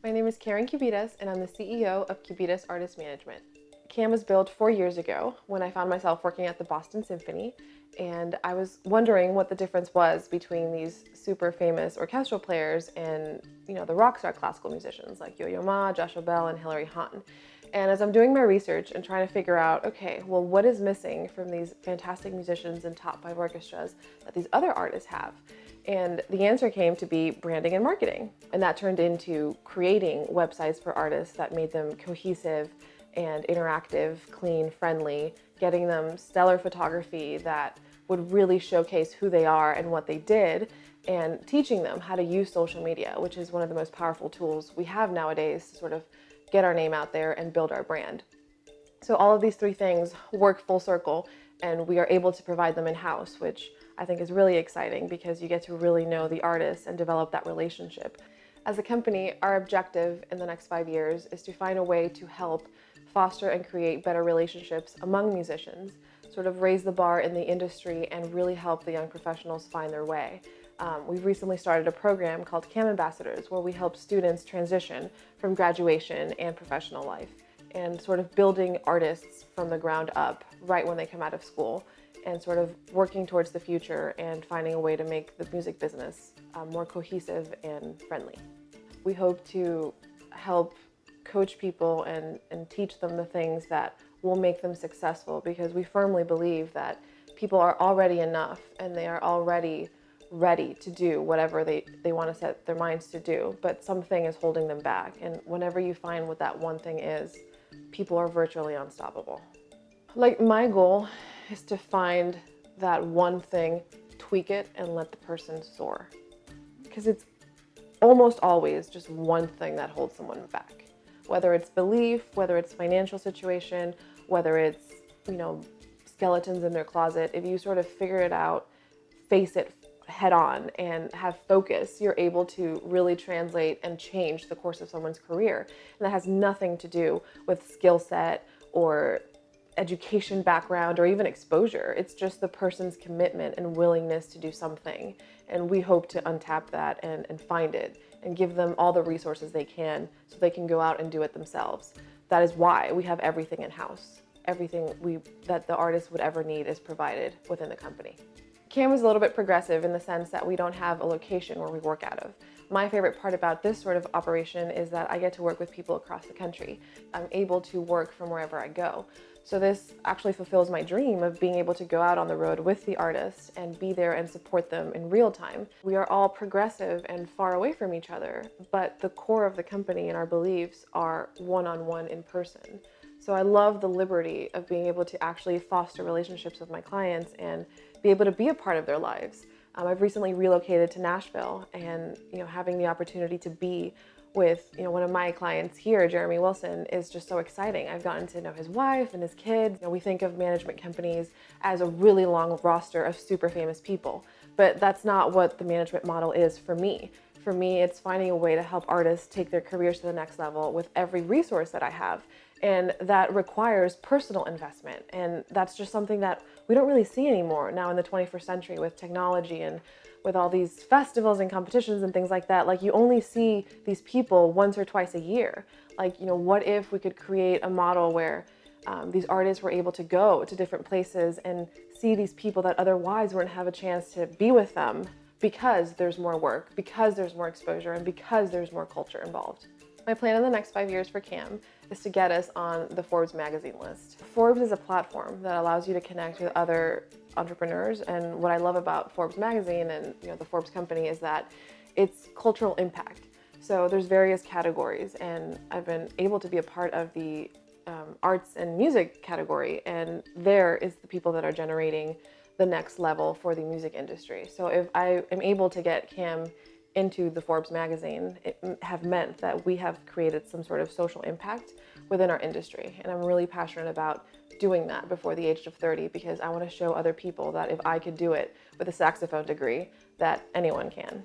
My name is Karen Cubides, and I'm the CEO of Cubides Artist Management. CAM was built 4 years ago when I found myself working at the Boston Symphony, and I was wondering what the difference was between these super famous orchestral players and, the rock star classical musicians like Yo-Yo Ma, Joshua Bell, and Hilary Hahn. And as I'm doing my research and trying to figure out, okay, well, what is missing from these fantastic musicians and top 5 orchestras that these other artists have? And the answer came to be branding and marketing. And that turned into creating websites for artists that made them cohesive and interactive, clean, friendly, getting them stellar photography that would really showcase who they are and what they did, and teaching them how to use social media, which is one of the most powerful tools we have nowadays to sort of get our name out there and build our brand. So all of these 3 things work full circle, and we are able to provide them in-house, which I think is really exciting because you get to really know the artist and develop that relationship. As a company, our objective in the next 5 years is to find a way to help foster and create better relationships among musicians, sort of raise the bar in the industry and really help the young professionals find their way. We've recently started a program called CAM Ambassadors, where we help students transition from graduation and professional life, and sort of building artists from the ground up right when they come out of school, and sort of working towards the future and finding a way to make the music business more cohesive and friendly. We hope to help coach people and teach them the things that will make them successful, because we firmly believe that people are already enough and they are already ready to do whatever they want to set their minds to do, but something is holding them back. And whenever you find what that one thing is, people are virtually unstoppable. Like, my goal is to find that one thing, tweak it, and let the person soar. Because it's almost always just one thing that holds someone back. Whether it's belief, whether it's financial situation, whether it's, skeletons in their closet, if you sort of figure it out, face it head on, and have focus, you're able to really translate and change the course of someone's career. And that has nothing to do with skill set or education background or even exposure. It's just the person's commitment and willingness to do something. And we hope to untap that and find it and give them all the resources they can so they can go out and do it themselves. That is why we have everything in-house. Everything that the artist would ever need is provided within the company. CAM is a little bit progressive in the sense that we don't have a location where we work out of. My favorite part about this sort of operation is that I get to work with people across the country. I'm able to work from wherever I go. So this actually fulfills my dream of being able to go out on the road with the artists and be there and support them in real time. We are all progressive and far away from each other, but the core of the company and our beliefs are one-on-one in person. So I love the liberty of being able to actually foster relationships with my clients and be able to be a part of their lives. I've recently relocated to Nashville, and having the opportunity to be with one of my clients here, Jeremy Wilson, is just so exciting. I've gotten to know his wife and his kids. We think of management companies as a really long roster of super famous people, but that's not what the management model is for me. For me, it's finding a way to help artists take their careers to the next level with every resource that I have. And that requires personal investment. And that's just something that we don't really see anymore now in the 21st century with technology and with all these festivals and competitions and things like that. Like, you only see these people once or twice a year. Like, what if we could create a model where these artists were able to go to different places and see these people that otherwise wouldn't have a chance to be with them, because there's more work, because there's more exposure, and because there's more culture involved. My plan in the next 5 years for CAM is to get us on the Forbes magazine list. Forbes is a platform that allows you to connect with other entrepreneurs, and what I love about Forbes magazine and the Forbes company is that it's cultural impact. So there's various categories, and I've been able to be a part of the arts and music category, and there is the people that are generating the next level for the music industry. So if I am able to get CAM into the Forbes magazine, it have meant that we have created some sort of social impact within our industry. And I'm really passionate about doing that before the age of 30, because I want to show other people that if I could do it with a saxophone degree, that anyone can.